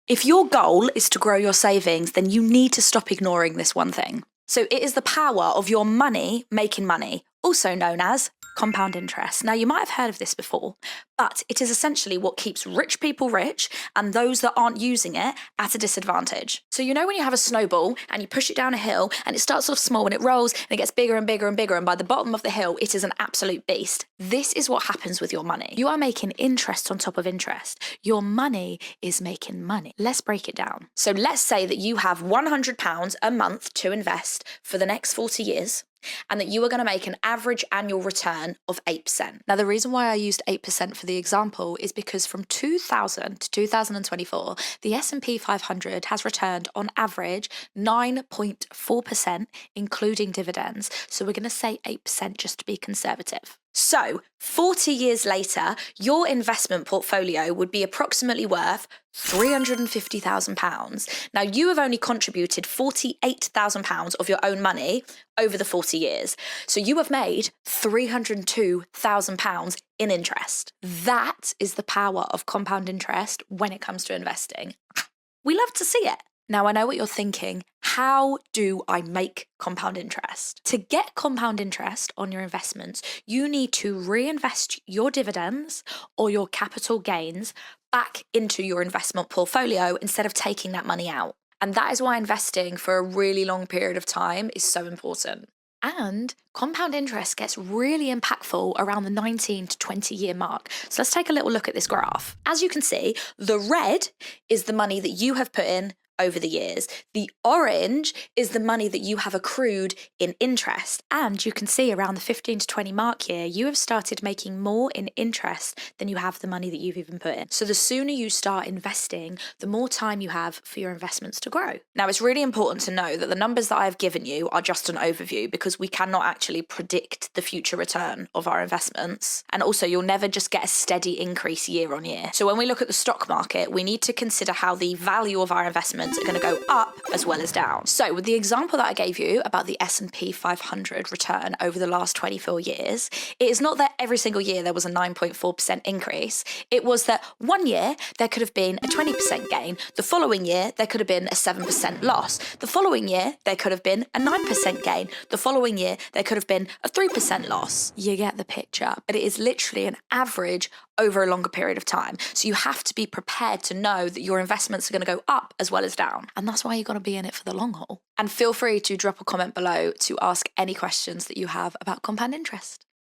If your goal is to grow your savings, then you need to stop ignoring this one thing. So it is the power of your money making money, also known as compound interest. Now, you might have heard of this before, but it is essentially what keeps rich people rich and those that aren't using it at a disadvantage. So you know when you have a snowball and you push it down a hill and it starts off small and it rolls and it gets bigger and bigger and bigger, and by the bottom of the hill, it is an absolute beast. This is what happens with your money. You are making interest on top of interest. Your money is making money. Let's break it down. So let's say that you have £100 a month to invest for the next 40 years. And that you are going to make an average annual return of 8%. Now, the reason why I used 8% for the example is because from 2000 to 2024, the S&P 500 has returned on average 9.4%, including dividends. So we're going to say 8% just to be conservative. So 40 years later, your investment portfolio would be approximately worth £350,000. Now, you have only contributed £48,000 of your own money over the 40 years. So you have made £302,000 in interest. That is the power of compound interest when it comes to investing. We love to see it. Now, I know what you're thinking. How do I make compound interest? To get compound interest on your investments, you need to reinvest your dividends or your capital gains back into your investment portfolio instead of taking that money out. And that is why investing for a really long period of time is so important. And compound interest gets really impactful around the 19 to 20 year mark. So let's take a little look at this graph. As you can see, the red is the money that you have put in over the years. The orange is the money that you have accrued in interest. And you can see around the 15 to 20 mark here, you have started making more in interest than you have the money that you've even put in. So the sooner you start investing, the more time you have for your investments to grow. Now, it's really important to know that the numbers that I've given you are just an overview because we cannot actually predict the future return of our investments. And also, you'll never just get a steady increase year on year. So when we look at the stock market, we need to consider how the value of our investments are going to go up as well as down. So with the example that I gave you about the S&P 500 return over the last 24 years, it is not that every single year there was a 9.4% increase. It was that one year there could have been a 20% gain. The following year there could have been a 7% loss. The following year there could have been a 9% gain. The following year there could have been a 3% loss. You get the picture. But it is literally an average over a longer period of time. So you have to be prepared to know that your investments are going to go up as well as down. And that's why you've got to be in it for the long haul. And feel free to drop a comment below to ask any questions that you have about compound interest.